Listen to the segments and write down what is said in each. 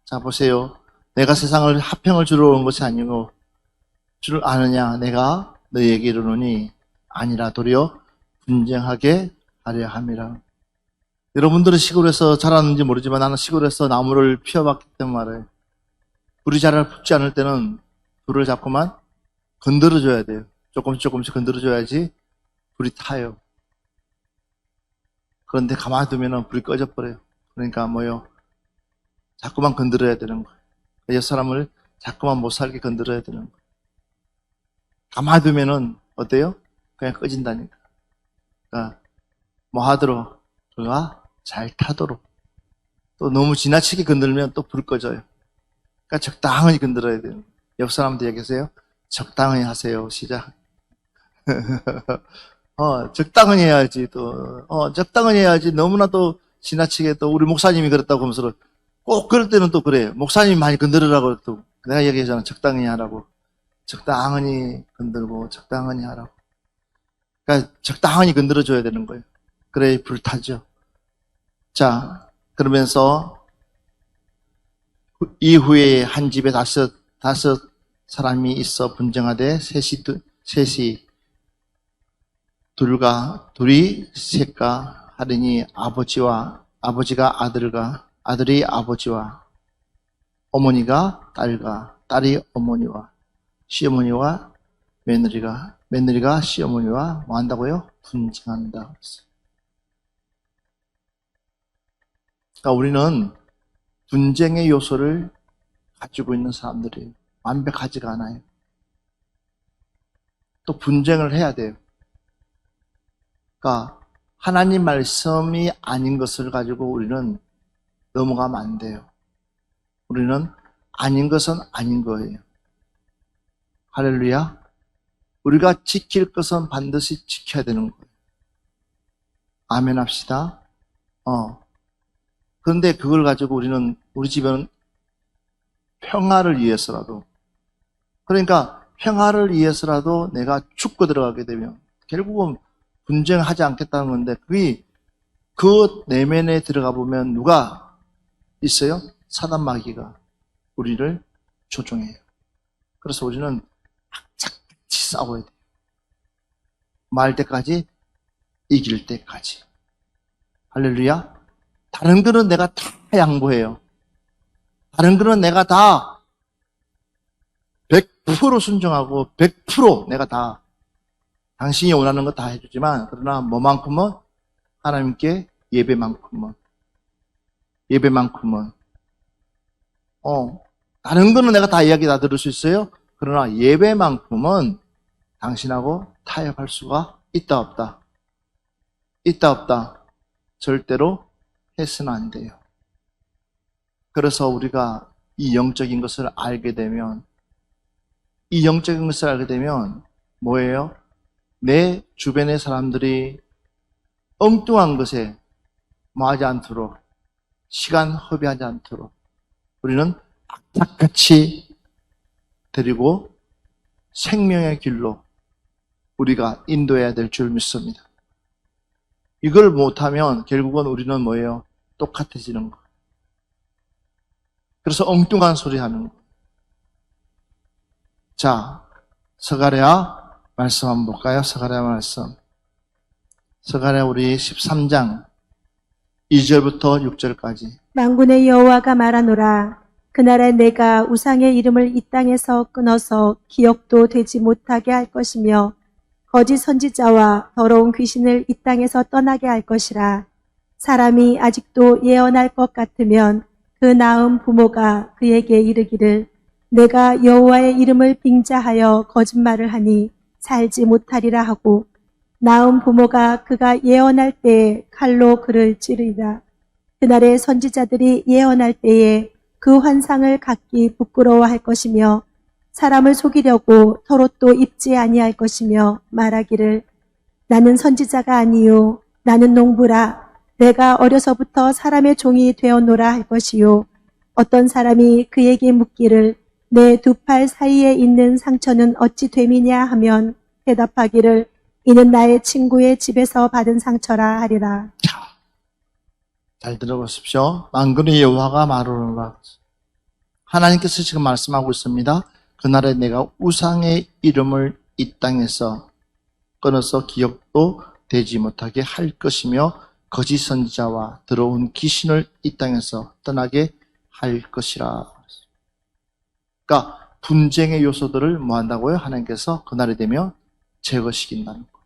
자, 보세요. 내가 세상을 화평을 주러 온 것이 아니고 줄 아느냐? 내가 너희에게 이르노니 아니라 도리어 분쟁하게 하려 함이라. 여러분들은 시골에서 자랐는지 모르지만 나는 시골에서 나무를 피워봤기 때문에 말해요. 불이 잘 붙지 않을 때는 불을 자꾸만 건드려줘야 돼요. 조금씩 건드려줘야지 불이 타요. 그런데 가만히 두면 불이 꺼져버려요. 그러니까 뭐요? 자꾸만 건드려야 되는 거예요. 옆 사람을 자꾸만 못 살게 건드려야 되는 거예요. 가만히 두면은 어때요? 그냥 꺼진다니까. 그러니까 뭐 하도록 그가 잘 타도록. 또 너무 지나치게 건들면 또 불 꺼져요. 그러니까 적당히 건드려야 돼요. 옆 사람한테 얘기하세요. 적당히 하세요. 시작. 적당히 해야지 또. 적당히 해야지. 너무나 또 지나치게 또 우리 목사님이 그랬다고 하면서 꼭 그럴 때는 또 그래요. 목사님이 많이 건드리라고 또 내가 얘기하잖아. 적당히 하라고. 적당히 건들고 적당히 하라고. 그러니까 적당히 건드려줘야 되는 거예요. 그래야 불타죠. 자, 그러면서 이후에 한 집에 다섯 사람이 있어 분쟁하되 셋이 둘이 셋과 하리니 아버지가 아들과 아들이 아버지와 어머니가 딸과 딸이 어머니와 시어머니와 며느리가 시어머니와 뭐 한다고요? 분쟁한다. 그러니까 우리는 분쟁의 요소를 가지고 있는 사람들이 완벽하지가 않아요. 또 분쟁을 해야 돼요. 그러니까 하나님 말씀이 아닌 것을 가지고 우리는 넘어가면 안 돼요. 우리는 아닌 것은 아닌 거예요. 할렐루야. 우리가 지킬 것은 반드시 지켜야 되는 거예요. 아멘 합시다. 그런데 그걸 가지고 우리 집에는 평화를 위해서라도, 그러니까 평화를 위해서라도 내가 죽고 들어가게 되면 결국은 분쟁하지 않겠다는 건데, 그 내면에 들어가 보면 누가 있어요? 사단 마귀가 우리를 조종해요. 그래서 우리는 악착같이 싸워야 돼요. 말 때까지, 이길 때까지. 할렐루야. 다른 거는 내가 다 양보해요. 다른 거는 내가 다 100% 순종하고 100% 내가 다 당신이 원하는 거 다 해주지만, 그러나 뭐만큼은 하나님께 예배만큼은 다른 거는 내가 다 이야기 다 들을 수 있어요. 그러나 예배만큼은 당신하고 타협할 수가 있다 없다. 있다 없다. 절대로 해서는 안 돼요. 그래서 우리가 이 영적인 것을 알게 되면 뭐예요? 내 주변의 사람들이 엉뚱한 것에 뭐하지 않도록, 시간 허비하지 않도록 우리는 악착같이 데리고 생명의 길로 우리가 인도해야 될 줄 믿습니다. 이걸 못하면 결국은 우리는 뭐예요? 똑같아지는 거. 그래서 엉뚱한 소리 하는 거. 자, 스가랴 말씀 한번 볼까요? 스가랴 말씀. 스가랴 우리 13장 2절부터 6절까지. 만군의 여호와가 말하노라. 그날에 내가 우상의 이름을 이 땅에서 끊어서 기억도 되지 못하게 할 것이며 거짓 선지자와 더러운 귀신을 이 땅에서 떠나게 할 것이라. 사람이 아직도 예언할 것 같으면 그 낳은 부모가 그에게 이르기를 내가 여호와의 이름을 빙자하여 거짓말을 하니 살지 못하리라 하고, 낳은 부모가 그가 예언할 때에 칼로 그를 찌르리라. 그날에 선지자들이 예언할 때에 그 환상을 갖기 부끄러워할 것이며 사람을 속이려고 털옷도 입지 아니할 것이며 말하기를 나는 선지자가 아니요 나는 농부라. 내가 어려서부터 사람의 종이 되었노라 할 것이요. 어떤 사람이 그에게 묻기를 내 두 팔 사이에 있는 상처는 어찌 됨이냐 하면 대답하기를 이는 나의 친구의 집에서 받은 상처라 하리라. 잘 들어보십시오. 만군의 여호와가 말하노라. 하나님께서 지금 말씀하고 있습니다. 그날에 내가 우상의 이름을 이 땅에서 끊어서 기억도 되지 못하게 할 것이며 거짓 선지자와 더러운 귀신을 이 땅에서 떠나게 할 것이라. 그러니까 분쟁의 요소들을 뭐 한다고요? 하나님께서 그날이 되면 제거시킨다는 거.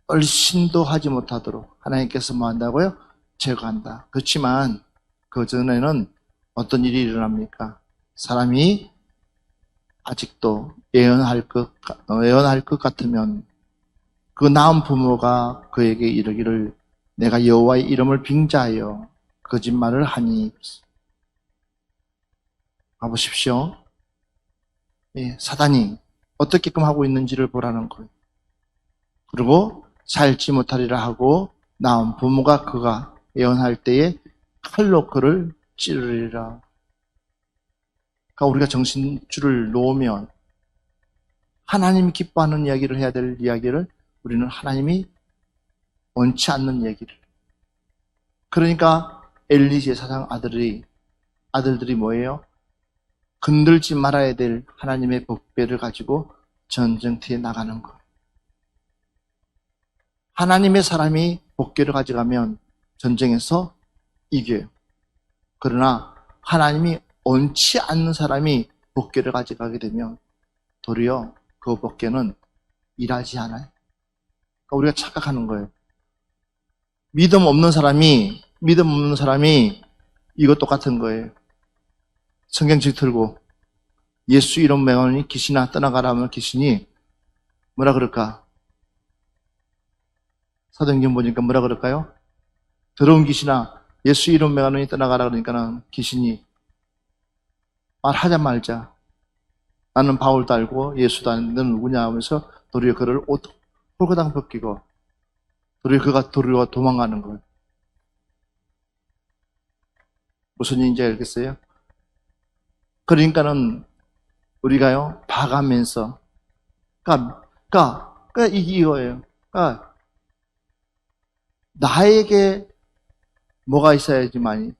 얼씬도 하지 못하도록 하나님께서 뭐 한다고요? 제거한다. 그렇지만 그 전에는 어떤 일이 일어납니까? 사람이 아직도 예언할 것 같으면 그 낳은 부모가 그에게 이르기를 내가 여호와의 이름을 빙자하여 거짓말을 하니. 봐보십시오. 예, 사단이 어떻게끔 하고 있는지를 보라는 거예요. 그리고 살지 못하리라 하고 낳은 부모가 그가 예언할 때에 칼로 그를 찌르리라. 그러니까 우리가 정신줄을 놓으면 하나님이 기뻐하는 이야기를 해야 될 이야기를 우리는 하나님이 원치 않는 얘기를. 그러니까 엘리 제사장 아들들이 뭐예요? 건들지 말아야 될 하나님의 법궤를 가지고 전쟁터에 나가는 거예요. 하나님의 사람이 법궤를 가져가면 전쟁에서 이겨요. 그러나 하나님이 원치 않는 사람이 법궤를 가져가게 되면 도리어 그 법궤는 일하지 않아요. 그러니까 우리가 착각하는 거예요. 믿음 없는 사람이 이거 똑같은 거예요. 성경책 들고 예수 이름 명하니 귀신아 떠나가라 하면 귀신이 뭐라 그럴까? 사도행전 보니까 뭐라 그럴까요? 더러운 귀신아 예수 이름 명하니 떠나가라 그러니까는 귀신이 말하자 말자. 나는 바울도 알고 예수도 아는데 너는 누구냐 하면서 도리어 그를 옷 홀거당 벗기고 도리어 도망가는 거예요. 무슨 일인지 알겠어요? 그러니까는 우리가요 봐가면서 그러니까 이거예요. 그러니까 나에게 뭐가 있어야지만이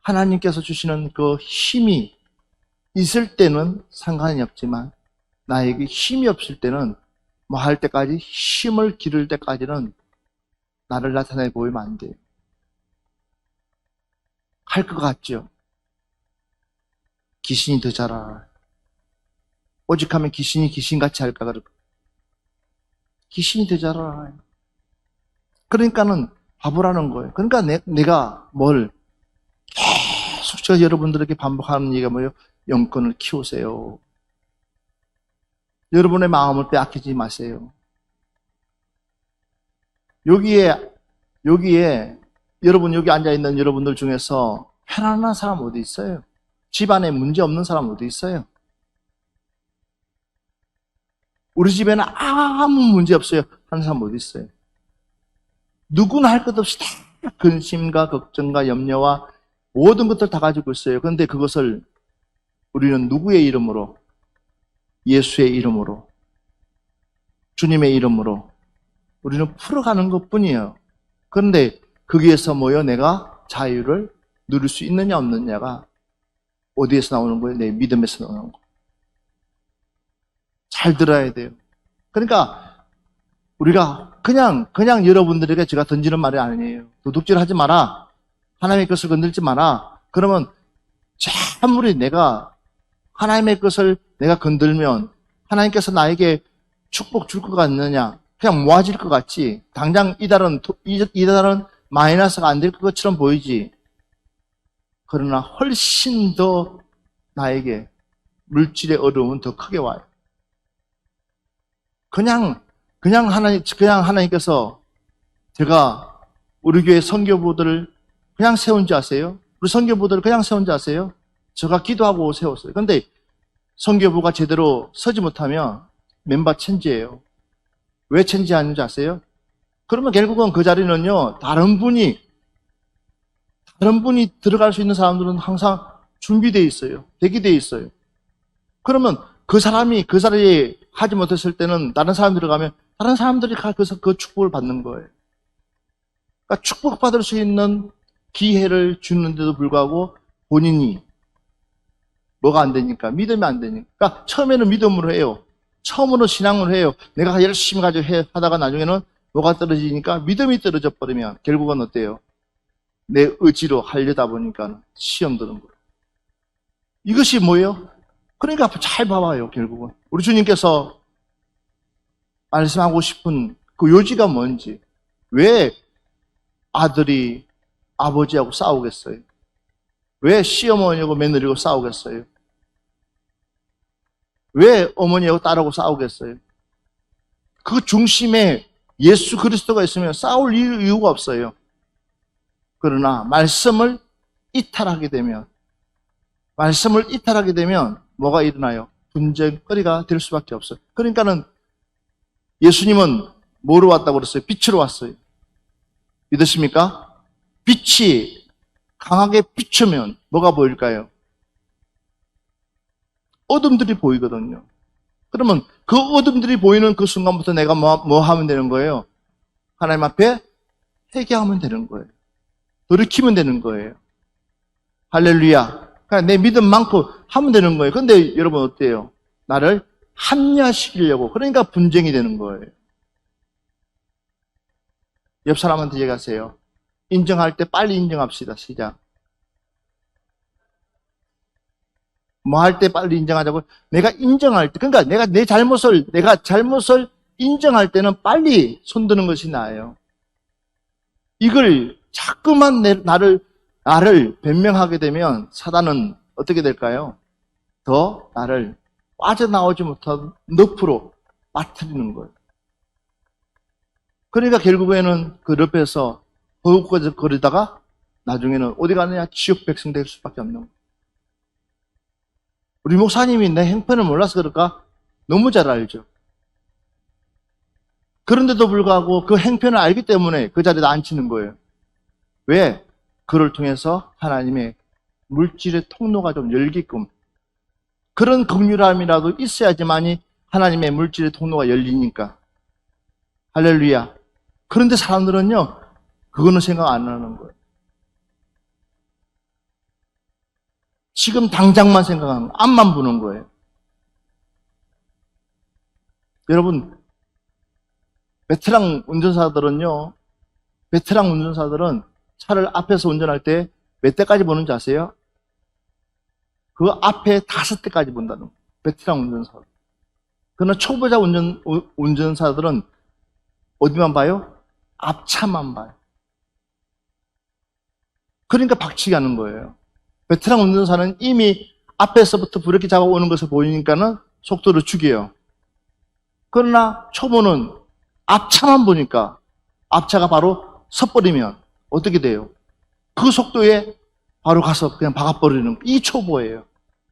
하나님께서 주시는 그 힘이 있을 때는 상관이 없지만 나에게 힘이 없을 때는 뭐 할 때까지 힘을 기를 때까지는 나를 나타내 보이면 안 돼요. 할 것 같죠? 귀신이 더 잘 알아요. 오직하면 귀신이 귀신같이 할까 그럴까? 귀신이 더 잘 알아요. 그러니까는 바보라는 거예요. 그러니까 내가 뭘 계속 제가 여러분들에게 반복하는 얘기가 뭐예요? 영권을 키우세요. 여러분의 마음을 빼앗기지 마세요. 여기에 여러분 여기 앉아있는 여러분들 중에서 편안한 사람 어디 있어요? 집안에 문제 없는 사람 어디 있어요? 우리 집에는 아무 문제 없어요 하는 사람 어디 있어요? 누구나 할 것 없이 다 근심과 걱정과 염려와 모든 것들 다 가지고 있어요. 그런데 그것을 우리는 누구의 이름으로? 예수의 이름으로, 주님의 이름으로 우리는 풀어가는 것뿐이에요. 그런데 거기에서 뭐요? 내가 자유를 누릴 수 있느냐 없느냐가 어디에서 나오는 거예요? 내 믿음에서 나오는 거예요. 잘 들어야 돼요. 그러니까 우리가 그냥 여러분들에게 제가 던지는 말이 아니에요. 도둑질 하지 마라. 하나님의 것을 건들지 마라. 그러면 아무리 내가 하나님의 것을 내가 건들면 하나님께서 나에게 축복 줄 것 같느냐? 그냥 모아질 것 같지. 당장 이달은 마이너스가 안 될 것처럼 보이지. 그러나 훨씬 더 나에게 물질의 어려움은 더 크게 와요. 그냥 하나님께서 제가 우리 교회 선교부들을 그냥 세운지 아세요? 우리 선교부들을 그냥 세운지 아세요? 제가 기도하고 세웠어요. 그런데 선교부가 제대로 서지 못하면 멤버 체인지예요. 왜 체인지하는지 아세요? 그러면 결국은 그 자리는요, 다른 분이 들어갈 수 있는 사람들은 항상 준비되어 있어요. 대기되어 있어요. 그러면 그 사람이 그 자리에 하지 못했을 때는 다른 사람이 들어가면 다른 사람들이 가서 그 축복을 받는 거예요. 그러니까 축복받을 수 있는 기회를 주는데도 불구하고 본인이 뭐가 안 되니까? 믿음이 안 되니까. 그러니까 처음에는 믿음으로 해요. 처음으로 신앙으로 해요. 내가 열심히 가지고 하다가 나중에는 뭐가 떨어지니까 믿음이 떨어져 버리면 결국은 어때요? 내 의지로 하려다 보니까 시험 드는 거예요. 이것이 뭐예요? 그러니까 잘 봐봐요, 결국은. 우리 주님께서 말씀하고 싶은 그 요지가 뭔지. 왜 아들이 아버지하고 싸우겠어요? 왜 시어머니하고 며느리하고 싸우겠어요? 왜 어머니하고 딸하고 싸우겠어요? 그 중심에 예수 그리스도가 있으면 싸울 이유가 없어요. 그러나 말씀을 이탈하게 되면 뭐가 일어나요? 분쟁거리가 될 수밖에 없어요. 그러니까는 예수님은 뭐로 왔다고 그랬어요? 빛으로 왔어요. 믿으십니까? 빛이 강하게 비추면 뭐가 보일까요? 어둠들이 보이거든요. 그러면 그 어둠들이 보이는 그 순간부터 내가 뭐 하면 되는 거예요? 하나님 앞에 회개하면 되는 거예요. 돌이키면 되는 거예요. 할렐루야. 그냥 내 믿음만큼 하면 되는 거예요. 근데 여러분 어때요? 나를 합리화시키려고. 그러니까 분쟁이 되는 거예요. 옆 사람한테 얘기하세요. 인정할 때 빨리 인정합시다. 시작. 뭐 할 때 빨리 인정하자고? 내가 인정할 때, 그러니까 내가 잘못을 인정할 때는 빨리 손드는 것이 나아요. 이걸 자꾸만 나를 변명하게 되면 사단은 어떻게 될까요? 더 나를 빠져나오지 못한 늪으로 빠뜨리는 거예요. 그러니까 결국에는 그 옆에서 거리다가 나중에는 어디 가느냐? 지옥 백성 될 수밖에 없는 거예요. 우리 목사님이 내 행편을 몰라서 그럴까? 너무 잘 알죠. 그런데도 불구하고 그 행편을 알기 때문에 그 자리에 앉히는 거예요. 왜? 그를 통해서 하나님의 물질의 통로가 좀 열게끔 그런 긍휼함이라도 있어야지만이 하나님의 물질의 통로가 열리니까. 할렐루야. 그런데 사람들은요, 그거는 생각 안 하는 거예요. 지금 당장만 생각하는 거예요. 앞만 보는 거예요. 여러분, 베테랑 운전사들은 차를 앞에서 운전할 때 몇 대까지 보는지 아세요? 그 앞에 5대까지 본다는 거예요. 베테랑 운전사. 그러나 초보자 운전사들은 어디만 봐요? 앞차만 봐요. 그러니까 박치기 하는 거예요. 베테랑 운전사는 이미 앞에서부터 브레이크 잡아오는 것을 보이니까는 속도를 죽여요. 그러나 초보는 앞차만 보니까 앞차가 바로 섰버리면 어떻게 돼요? 그 속도에 바로 가서 그냥 박아버리는 이 초보예요.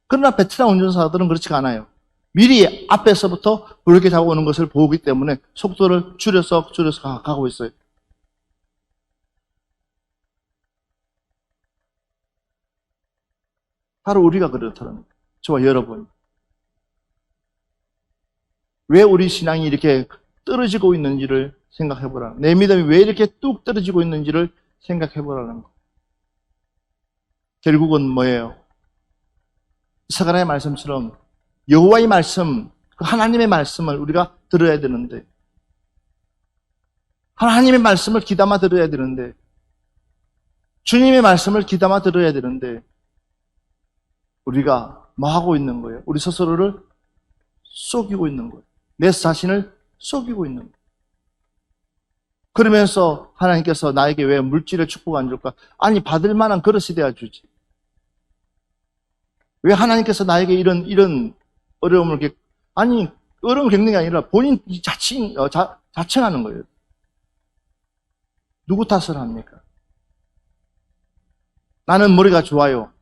그러나 베테랑 운전사들은 그렇지가 않아요. 미리 앞에서부터 브레이크 잡아오는 것을 보기 때문에 속도를 줄여서 가고 있어요. 바로 우리가 그렇다는 거예요. 저와 여러분. 왜 우리 신앙이 이렇게 떨어지고 있는지를 생각해보라. 내 믿음이 왜 이렇게 뚝 떨어지고 있는지를 생각해보라는 거예요. 결국은 뭐예요? 이사가랴의 말씀처럼 여호와의 말씀, 그 하나님의 말씀을 우리가 들어야 되는데 하나님의 말씀을 귀담아 들어야 되는데 주님의 말씀을 귀담아 들어야 되는데 우리가 뭐 하고 있는 거예요? 우리 스스로를 속이고 있는 거예요. 내 자신을 속이고 있는 거예요. 그러면서 하나님께서 나에게 왜 물질의 축복 안 줄까? 아니, 받을 만한 그릇이 돼야 주지. 왜 하나님께서 나에게 이런 어려움을 어려움을 겪는 게 아니라 본인 자칭하는 거예요. 누구 탓을 합니까? 나는 머리가 좋아요.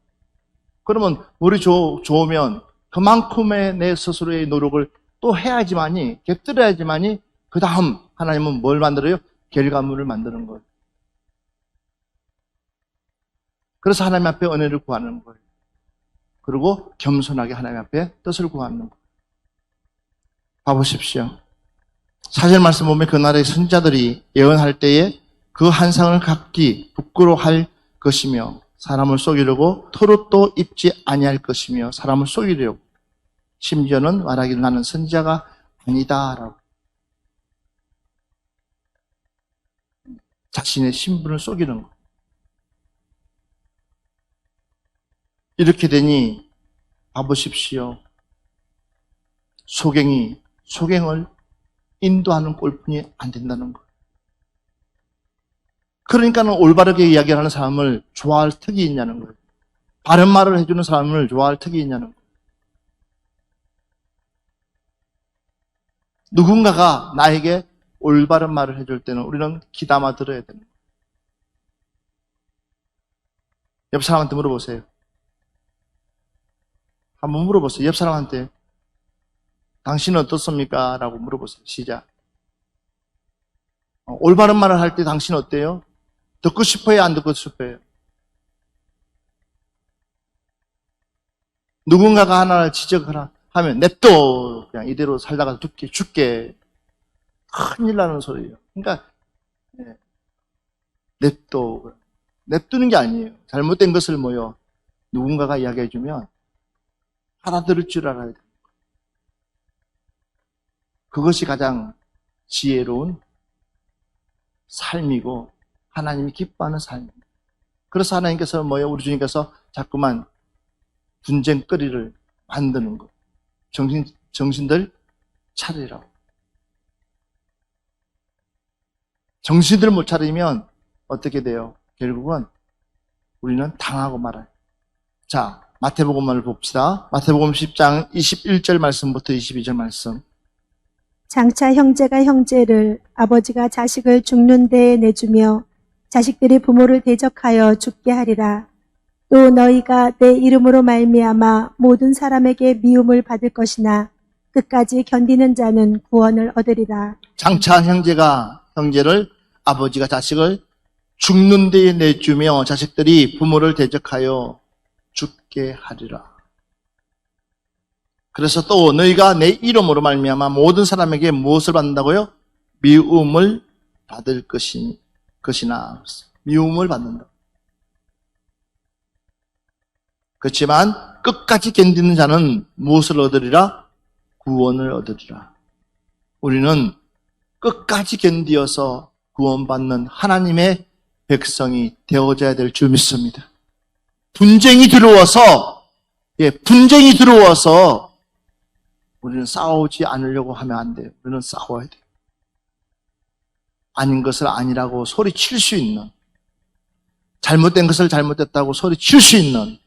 그러면 머리 좋으면 그만큼의 내 스스로의 노력을 또 해야지만이, 곁들여야지만이 그 다음 하나님은 뭘 만들어요? 결과물을 만드는 거예요. 그래서 하나님 앞에 은혜를 구하는 거예요. 그리고 겸손하게 하나님 앞에 뜻을 구하는 거예요. 봐보십시오. 4절 말씀 보면 그 나라의 선지자들이 예언할 때에 그 환상을 갖기 부끄러워할 것이며 사람을 속이려고 털옷도 입지 아니할 것이며 사람을 속이려고 심지어는 말하기를 나는 선지자가 아니다라고 자신의 신분을 속이는 것. 이렇게 되니 봐보십시오. 소갱을 인도하는 꼴뿐이 안 된다는 것. 그러니까는 올바르게 이야기를 하는 사람을 좋아할 턱이 있냐는 거예요. 바른 말을 해주는 사람을 좋아할 턱이 있냐는 거예요. 누군가가 나에게 올바른 말을 해줄 때는 우리는 귀담아 들어야 되는 거예요. 옆 사람한테 물어보세요. 한번 물어보세요. 옆 사람한테 당신은 어떻습니까? 라고 물어보세요. 시작. 올바른 말을 할 때 당신 어때요? 듣고 싶어요? 안 듣고 싶어요? 누군가가 하나를 지적을 하면 냅둬. 그냥 이대로 살다가 죽게. 큰일 나는 소리예요. 그러니까 냅둬. 냅두는 게 아니에요. 잘못된 것을 누군가가 이야기해주면 알아들을 줄 알아야 돼요. 그것이 가장 지혜로운 삶이고 하나님이 기뻐하는 삶입니다. 그래서 하나님께서 우리 주님께서 자꾸만 분쟁거리를 만드는 거. 정신들 차리라고. 정신들 못 차리면 어떻게 돼요? 결국은 우리는 당하고 말아요. 자, 마태복음을 봅시다. 마태복음 10장 21절 말씀부터 22절 말씀. 장차 형제가 형제를, 아버지가 자식을 죽는 데에 내주며 자식들이 부모를 대적하여 죽게 하리라. 또 너희가 내 이름으로 말미암아 모든 사람에게 미움을 받을 것이나 끝까지 견디는 자는 구원을 얻으리라. 장차 형제가 형제를, 아버지가 자식을 죽는 데에 내주며 자식들이 부모를 대적하여 죽게 하리라. 그래서 또 너희가 내 이름으로 말미암아 모든 사람에게 무엇을 받는다고요? 미움을 받을 것이나 미움을 받는다. 그렇지만 끝까지 견디는 자는 무엇을 얻으리라? 구원을 얻으리라. 우리는 끝까지 견디어서 구원받는 하나님의 백성이 되어져야 될 줄 믿습니다. 분쟁이 들어와서 우리는 싸우지 않으려고 하면 안 돼요. 우리는 싸워야 돼요. 아닌 것을 아니라고 소리칠 수 있는, 잘못된 것을 잘못됐다고 소리칠 수 있는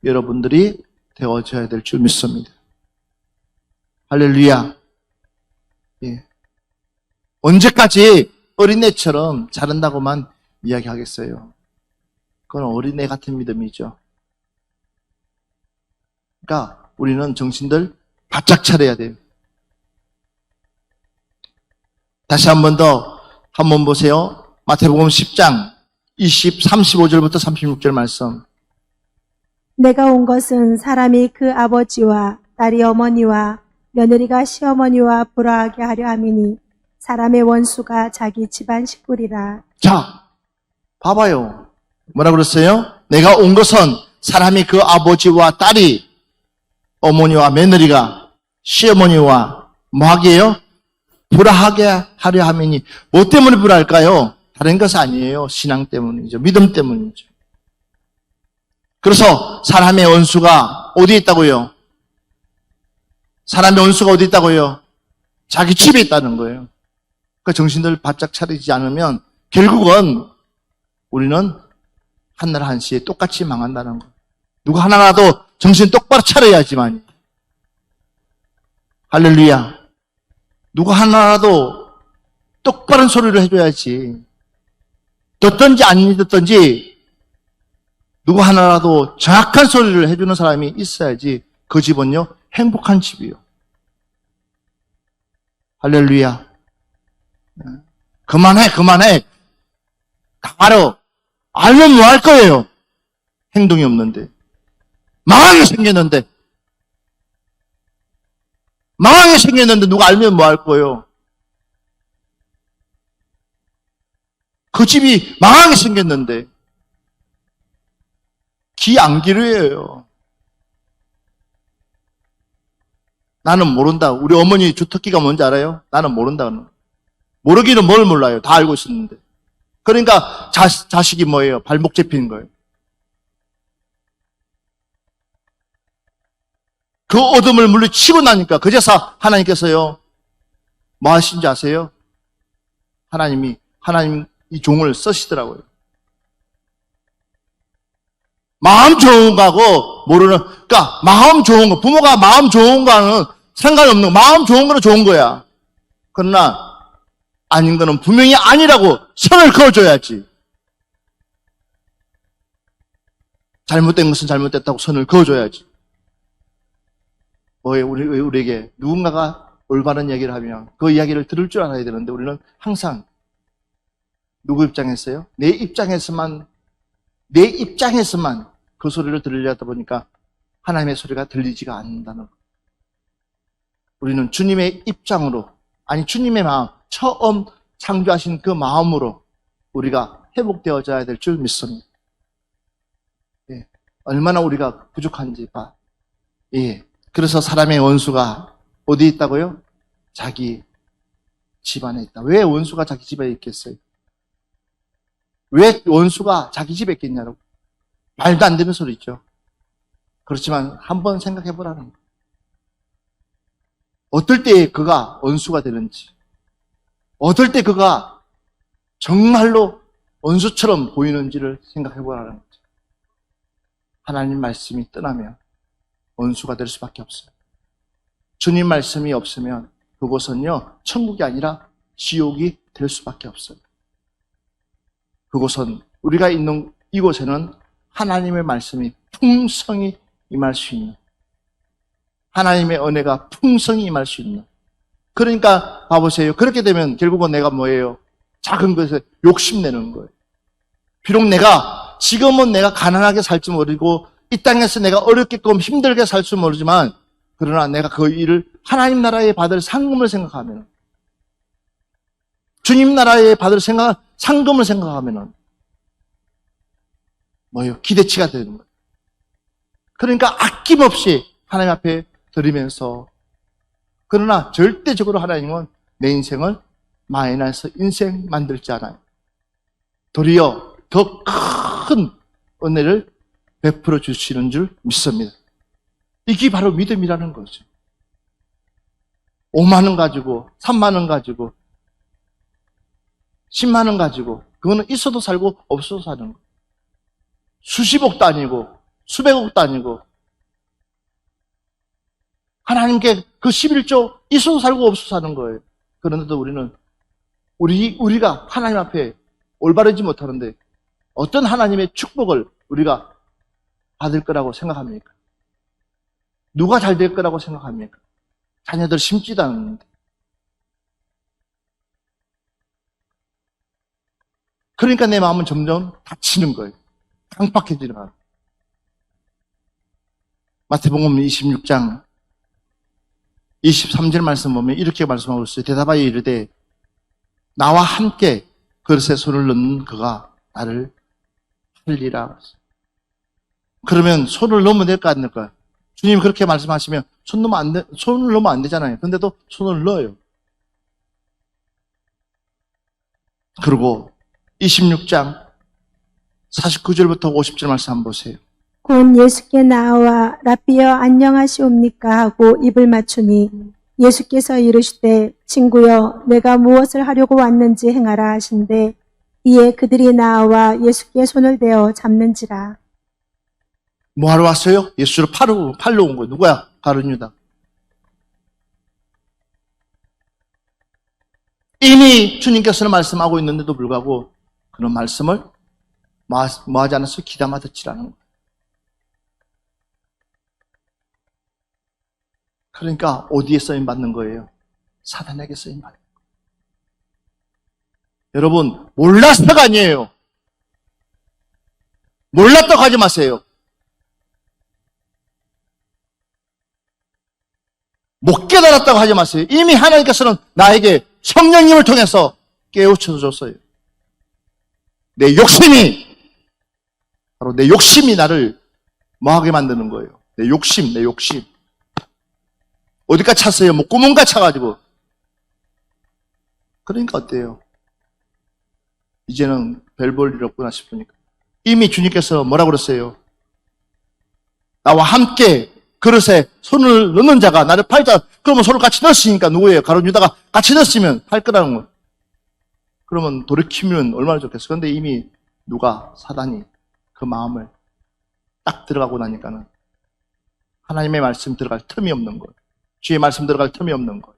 여러분들이 되어져야 될 줄 믿습니다. 할렐루야. 예. 언제까지 어린애처럼 자른다고만 이야기하겠어요? 그건 어린애 같은 믿음이죠. 그러니까 우리는 정신들 바짝 차려야 돼요. 다시 한번 보세요. 마태복음 10장 35절부터 36절 말씀. 내가 온 것은 사람이 그 아버지와 딸이 어머니와 며느리가 시어머니와 불화하게 하려 함이니 사람의 원수가 자기 집안 식구리라. 자, 봐봐요. 뭐라 그랬어요? 내가 온 것은 사람이 그 아버지와 딸이, 어머니와 며느리가, 시어머니와 뭐하게 해요? 불화하게 하려 함이니. 뭐 때문에 불화할까요? 다른 것이 아니에요. 신앙 때문이죠. 믿음 때문이죠. 그래서 사람의 원수가 어디에 있다고요? 사람의 원수가 어디 있다고요? 자기 집에 있다는 거예요. 그 정신들 바짝 차리지 않으면 결국은 우리는 한날 한시에 똑같이 망한다는 거예요. 누가 하나라도 정신 똑바로 차려야지만. 할렐루야. 누가 하나라도 똑바른 소리를 해줘야지. 듣든지 안 듣든지 누가 하나라도 정확한 소리를 해주는 사람이 있어야지 그 집은요 행복한 집이요. 할렐루야. 그만해. 다 알아. 알면 뭐 할 거예요? 행동이 없는데. 망하게 생겼는데 누가 알면 뭐 할 거예요? 그 집이 망하게 생겼는데 귀 안 기르예요. 나는 모른다. 우리 어머니 주특기가 뭔지 알아요? 나는 모른다. 모르기는 뭘 몰라요. 다 알고 있었는데. 그러니까 자식이 뭐예요? 발목 잡히는 거예요. 그 어둠을 물리치고 나니까 그제서 하나님께서요, 뭐 하신지 아세요? 하나님 이 종을 쓰시더라고요. 마음 좋은 거하고 모르는, 그러니까 마음 좋은 거, 부모가 마음 좋은 거는 상관없는 거, 마음 좋은 거는 좋은 거야. 그러나 아닌 거는 분명히 아니라고 선을 그어줘야지. 잘못된 것은 잘못됐다고 선을 그어줘야지. 우리에게 누군가가 올바른 얘기를 하면 그 이야기를 들을 줄 알아야 되는데 우리는 항상 누구 입장에서요? 내 입장에서만 그 소리를 들으려다 보니까 하나님의 소리가 들리지가 않는다는 거. 우리는 주님의 입장으로, 아니 주님의 마음, 처음 창조하신 그 마음으로 우리가 회복되어져야 될 줄 믿습니다. 예. 얼마나 우리가 부족한지 봐. 예. 그래서 사람의 원수가 어디 있다고요? 자기 집안에 있다. 왜 원수가 자기 집에 있겠어요? 왜 원수가 자기 집에 있겠냐고. 말도 안 되는 소리죠. 그렇지만 한번 생각해 보라는 거예요. 어떨 때 그가 원수가 되는지, 어떨 때 그가 정말로 원수처럼 보이는지를 생각해 보라는 거죠. 하나님 말씀이 떠나면 원수가 될 수밖에 없어요. 주님 말씀이 없으면 그곳은요, 천국이 아니라 지옥이 될 수밖에 없어요. 그곳은, 우리가 있는 이곳에는 하나님의 말씀이 풍성히 임할 수 있는, 하나님의 은혜가 풍성히 임할 수 있는. 그러니까 봐보세요. 그렇게 되면 결국은 내가 뭐예요? 작은 것에 욕심내는 거예요. 비록 지금은 내가 가난하게 살지 모르고 이 땅에서 내가 어렵게끔 힘들게 살 줄 모르지만, 그러나 내가 그 일을 하나님 나라에 받을 상금을 생각하면, 주님 나라에 받을 상금을 생각하면 뭐예요? 기대치가 되는 거예요. 그러니까 아낌없이 하나님 앞에 드리면서, 그러나 절대적으로 하나님은 내 인생을 마이너스 인생 만들지 않아요. 도리어 더 큰 은혜를 베풀어 주시는 줄 믿습니다. 이게 바로 믿음이라는 거죠. 5만 원 가지고, 3만 원 가지고, 10만 원 가지고, 그거는 있어도 살고 없어도 사는 거. 수십억도 아니고 수백억도 아니고, 하나님께 그 11조 있어도 살고 없어도 사는 거예요. 그런데도 우리가 하나님 앞에 올바르지 못하는데 어떤 하나님의 축복을 우리가 받을 거라고 생각합니까? 누가 잘 될 거라고 생각합니까? 자녀들 심지도 않는데. 그러니까 내 마음은 점점 다치는 거예요. 강팍해지는 거예요. 마태복음 26장 23절 말씀 보면 이렇게 말씀하고 있어요. 대답하여 이르되 나와 함께 그릇에 손을 넣는 그가 나를 살리라. 그러면 손을 넣으면 될까 안 될까요? 주님이 그렇게 말씀하시면 손을 넣으면 안 되잖아요. 근데도 손을 넣어요. 그리고 26장 49절부터 50절 말씀 한번 보세요. 곧 예수께 나와 라삐여 안녕하시옵니까 하고 입을 맞추니 예수께서 이르시되 친구여 내가 무엇을 하려고 왔는지 행하라 하신대 이에 그들이 나와 예수께 손을 대어 잡는지라. 뭐 하러 왔어요? 예수를 팔러 온 거예요. 누구야? 가룟유다. 이미 주님께서는 말씀하고 있는데도 불구하고 그런 말씀을 뭐 하지 않았어요? 귀담아 듣지라는 거예요. 그러니까 어디에 쓰임받는 거예요? 사단에게 쓰임받는 거예요. 여러분, 몰라서가 아니에요. 몰랐다고 하지 마세요. 못 깨달았다고 하지 마세요. 이미 하나님께서는 나에게 성령님을 통해서 깨우쳐 줬어요. 내 욕심이 나를 뭐하게 만드는 거예요. 내 욕심. 어디까지 찼어요? 뭐 구멍까지 차가지고. 그러니까 어때요? 이제는 별 볼 일 없구나 싶으니까. 이미 주님께서 뭐라고 그랬어요? 나와 함께 그릇에 손을 넣는 자가 나를 팔자. 그러면 손을 같이 넣었으니까 누구예요? 가룟 유다가 같이 넣었으면 팔 거라는 거예요. 그러면 돌이키면 얼마나 좋겠어. 그런데 이미 누가 사단이 그 마음을 딱 들어가고 나니까는 하나님의 말씀 들어갈 틈이 없는 거예요. 주의 말씀 들어갈 틈이 없는 거예요.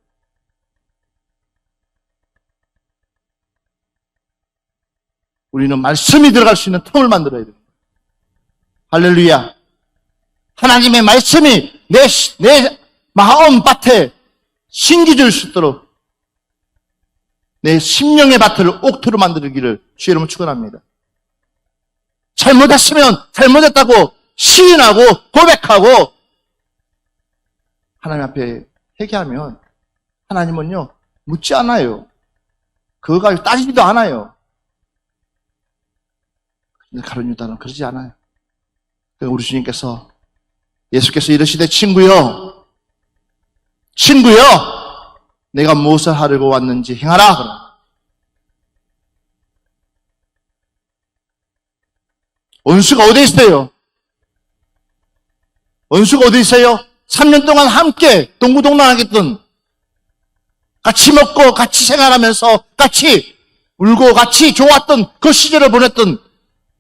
우리는 말씀이 들어갈 수 있는 틈을 만들어야 돼요. 할렐루야. 하나님의 말씀이 내 마음 밭에 신기 줄 수 있도록 내 심령의 밭을 옥토로 만들기를 주의 이름으로 축원합니다. 잘못했으면 잘못했다고 시인하고 고백하고 하나님 앞에 회개하면 하나님은요 묻지 않아요. 그거 가지고 따지지도 않아요. 근데 가룟 유다는 그러지 않아요. 우리 주님께서 예수께서 이르시되 친구여 내가 무엇을 하려고 왔는지 행하라. 그럼. 원수가 어디 있어요? 원수가 어디 있어요? 3년 동안 함께 동고동락하겠던 같이 먹고 같이 생활하면서 같이 울고 같이 좋았던 그 시절을 보냈던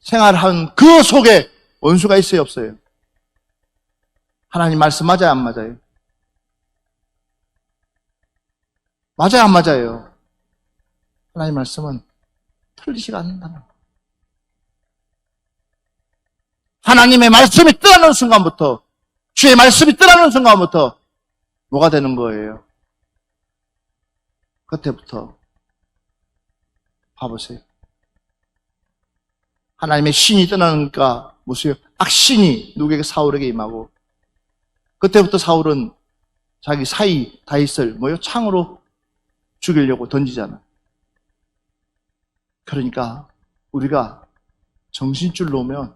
생활한 그 속에 원수가 있어요? 없어요? 하나님 말씀 맞아요? 안 맞아요? 맞아요? 안 맞아요? 하나님 말씀은 틀리지가 않는다는 거예요. 하나님의 말씀이 떠나는 순간부터 주의 말씀이 떠나는 순간부터 뭐가 되는 거예요? 그때부터 봐보세요. 하나님의 신이 떠나니까 무슨 악신이 누구에게 사울에게 임하고 그때부터 사울은 자기 사이 다윗을 창으로 죽이려고 던지잖아. 그러니까 우리가 정신줄 놓으면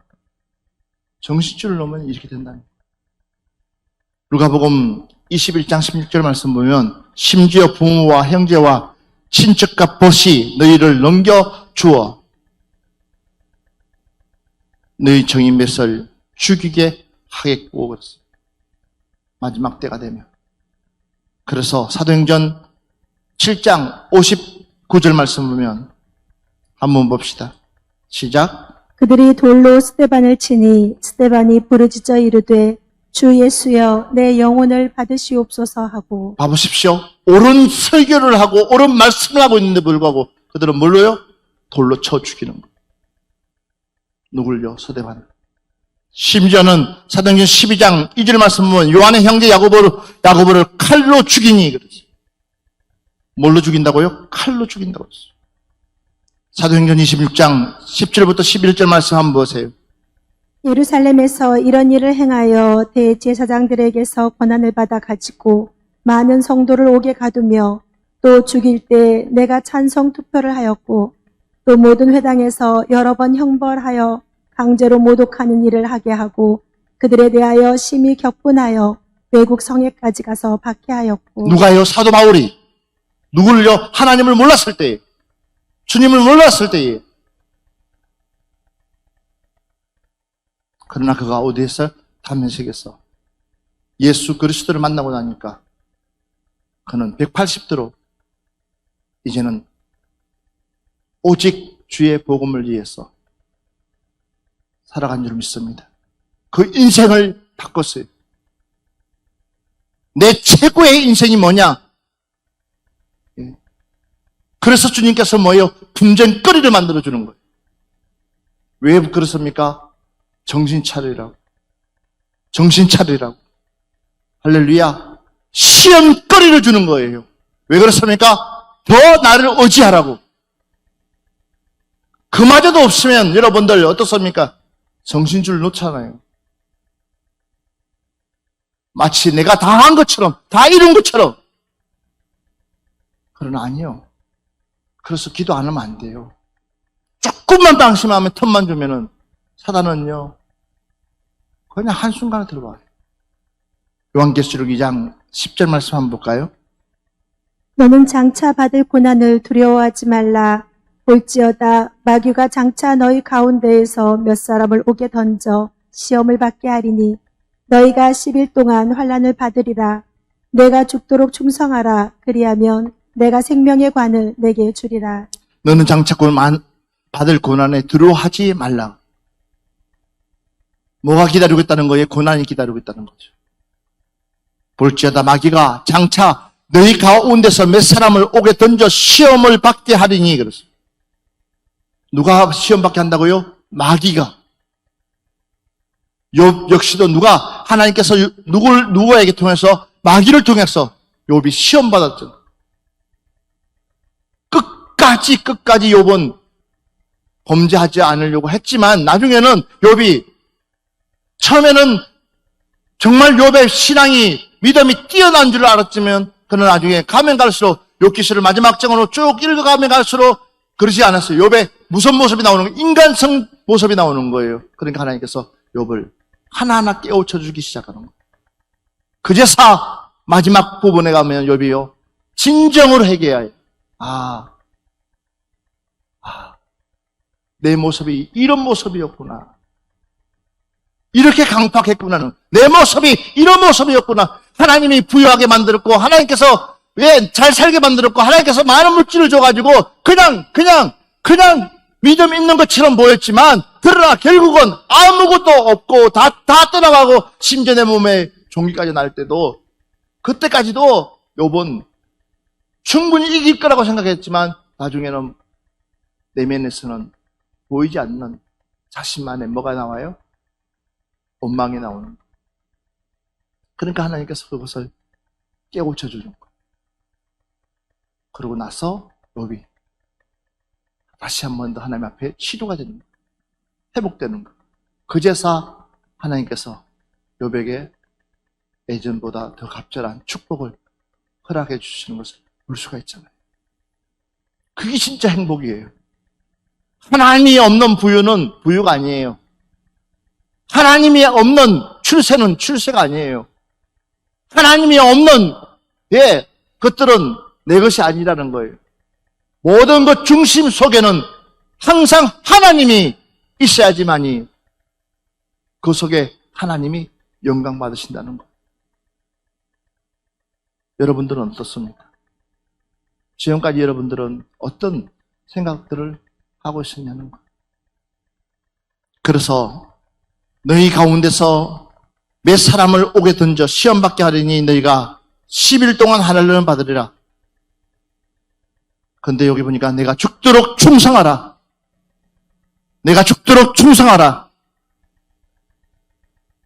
이렇게 된다는 거예요. 누가복음 21장 16절 말씀 보면 심지어 부모와 형제와 친척과 벗이 너희를 넘겨주어 너희 정인 맷을 죽이게 하겠고 그랬어요. 마지막 때가 되면. 그래서 사도행전 7장 59절 말씀 보면 한번 봅시다. 시작. 그들이 돌로 스데반을 치니 스데반이 부르짖어 이르되 주 예수여 내 영혼을 받으시옵소서 하고. 봐보십시오. 옳은 설교를 하고 옳은 말씀을 하고 있는데 불구하고 그들은 뭘로요? 돌로 쳐 죽이는 거예요. 누굴요? 스데반을. 심지어는 사도행전 12장 2절 말씀 보면 요한의 형제 야고보를 칼로 죽이니 그러지. 뭘로 죽인다고요? 칼로 죽인다고 했어요. 사도행전 26장 10절부터 11절 말씀 한번 보세요. 예루살렘에서 이런 일을 행하여 대제사장들에게서 권한을 받아 가지고 많은 성도를 옥에 가두며 또 죽일 때 내가 찬성 투표를 하였고 또 모든 회당에서 여러 번 형벌하여 강제로 모독하는 일을 하게 하고 그들에 대하여 심히 격분하여 외국 성에까지 가서 박해하였고. 누가요? 사도 바울이. 누구를요? 하나님을 몰랐을 때, 주님을 몰랐을 때에. 그러나 그가 어디에서? 다메섹에서 예수 그리스도를 만나고 나니까 그는 180도로 이제는 오직 주의 복음을 위해서 살아간 줄 믿습니다. 그 인생을 바꿨어요. 내 최고의 인생이 뭐냐? 그래서 주님께서 뭐예요? 분쟁거리를 만들어주는 거예요. 왜 그렇습니까? 정신 차리라고. 할렐루야. 시험거리를 주는 거예요. 왜 그렇습니까? 더 나를 의지하라고. 그마저도 없으면 여러분들 어떻습니까? 정신줄 놓잖아요. 마치 내가 다 한 것처럼, 다 이룬 것처럼. 그러나 아니요. 그래서 기도 안 하면 안 돼요. 조금만 방심하면 틈만 주면은 사단은요, 그냥 한순간에 들어와요. 요한계시록 2장 10절 말씀 한번 볼까요? 너는 장차 받을 고난을 두려워하지 말라. 볼지어다 마귀가 장차 너희 가운데에서 몇 사람을 오게 던져 시험을 받게 하리니 너희가 10일 동안 환난을 받으리라. 내가 죽도록 충성하라. 그리하면 내가 생명의 관을 내게 주리라. 너는 장차 받을 고난에 두려워하지 말라. 뭐가 기다리고 있다는 거예요? 고난이 기다리고 있다는 거죠. 볼지어다 마귀가 장차 너희 가운데서 몇 사람을 오게 던져 시험을 받게 하리니 그랬어요. 누가 시험 받게 한다고요? 마귀가. 욥 역시도 하나님께서 누구에게 통해서 마귀를 통해서 욥이 시험 받았죠. 끝까지 욥은 범죄하지 않으려고 했지만 나중에는 욥이 처음에는 정말 욥의 신앙이 믿음이 뛰어난 줄 알았지만 그는 나중에 가면 갈수록 욥기서를 마지막 장으로 쭉 읽어가면 갈수록 그러지 않았어요. 욥의 무슨 모습이 나오는 거예요? 인간성 모습이 나오는 거예요. 그러니까 하나님께서 욥을 하나하나 깨우쳐 주기 시작하는 거예요. 그제서 마지막 부분에 가면 욥이요 진정으로 회개해야 해요. 내 모습이 이런 모습이었구나. 이렇게 강팍했구나는 내 모습이 이런 모습이었구나. 하나님이 부유하게 만들었고 하나님께서 왜 잘 살게 만들었고 하나님께서 많은 물질을 줘가지고 그냥 믿음 있는 것처럼 보였지만 그러나 결국은 아무것도 없고 다 떠나가고 심지어 내 몸에 종기까지 날 때도 그때까지도 욥은 충분히 이길 거라고 생각했지만 나중에는 내면에서는 보이지 않는 자신만의 뭐가 나와요? 원망이 나오는 거예요. 그러니까 하나님께서 그것을 깨우쳐 주는 거예요. 그러고 나서 욥이 다시 한 번 더 하나님 앞에 치료가 되는 거예요. 회복되는 거예요. 그제서 하나님께서 욥에게 예전보다 더 갑절한 축복을 허락해 주시는 것을 볼 수가 있잖아요. 그게 진짜 행복이에요. 하나님이 없는 부유는 부유가 아니에요. 하나님이 없는 출세는 출세가 아니에요. 하나님이 없는 것들은 내 것이 아니라는 거예요. 모든 것 중심 속에는 항상 하나님이 있어야지만이 그 속에 하나님이 영광 받으신다는 거예요. 여러분들은 어떻습니까? 지금까지 여러분들은 어떤 생각들을 하고 있었냐는 거예요. 그래서 너희 가운데서 몇 사람을 오게 던져 시험받게 하리니 너희가 10일 동안 하늘을 받으리라. 근데 여기 보니까 내가 죽도록 충성하라. 내가 죽도록 충성하라.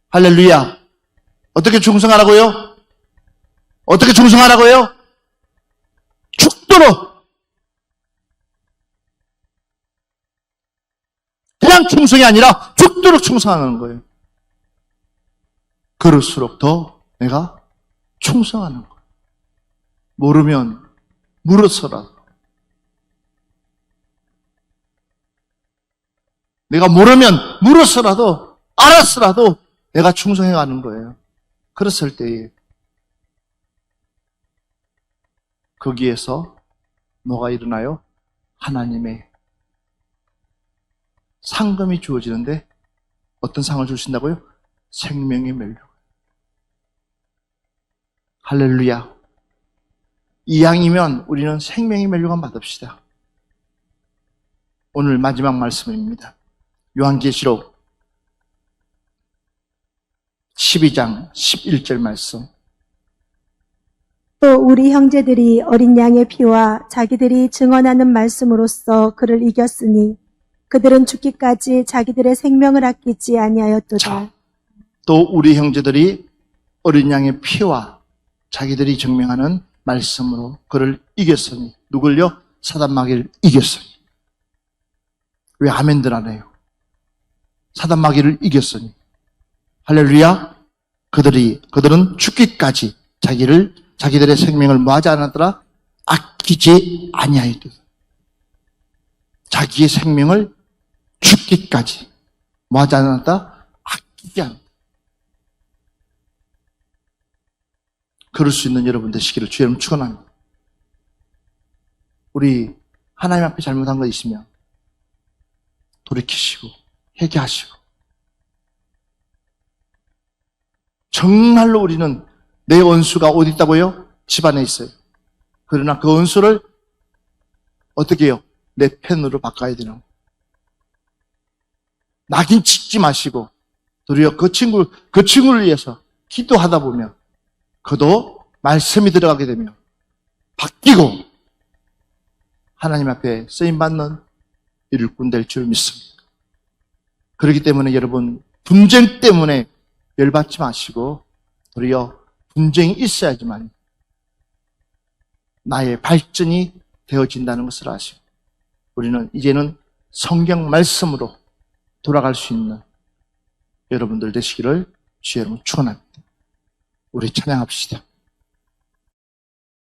할렐루야. 어떻게 충성하라고요? 어떻게 충성하라고요? 죽도록. 그냥 충성이 아니라 죽도록 충성하는 거예요. 그럴수록 더 내가 충성하는 거예요. 모르면 물어서라도. 내가 모르면 물어서라도 알았어라도 내가 충성해가는 거예요. 그랬을 때에 거기에서 뭐가 일어나요? 하나님의 상금이 주어지는데 어떤 상을 주신다고요? 생명의 멸류. 할렐루야. 이왕이면 우리는 생명의 멸류관 받읍시다. 오늘 마지막 말씀입니다. 요한계시록 12장 11절 말씀. 또 우리 형제들이 어린 양의 피와 자기들이 증언하는 말씀으로써 그를 이겼으니 그들은 죽기까지 자기들의 생명을 아끼지 아니하였도다. 자, 또 우리 형제들이 어린 양의 피와 자기들이 증명하는 말씀으로 그를 이겼으니. 누굴요? 사단마귀를 이겼으니. 왜 아멘들 안 해요? 사단마귀를 이겼으니. 할렐루야. 그들은 죽기까지 자기들의 생명을 뭐하지 않았더라? 아끼지 아니하였도다. 자기의 생명을 죽기까지 뭐하지 않았다? 아끼지 않았다. 그럴 수 있는 여러분 되시기를 주의 이름 축원합니다. 우리 하나님 앞에 잘못한 거 있으면 돌이키시고 회개하시고, 정말로 우리는 내 원수가 어디 있다고요? 집안에 있어요. 그러나 그 원수를 어떻게 해요? 내 편으로 바꿔야 되는 거예요. 낙인 찍지 마시고 도리어 그 친구를 위해서 기도하다 보면 그도 말씀이 들어가게 되면 바뀌고 하나님 앞에 쓰임받는 일꾼 될 줄 믿습니다. 그렇기 때문에 여러분, 분쟁 때문에 열받지 마시고 도리어 분쟁이 있어야지만 나의 발전이 되어진다는 것을 아시고, 우리는 이제는 성경 말씀으로 돌아갈 수 있는 여러분들 되시기를 주의 이름으로 축원합니다. 우리 찬양합시다.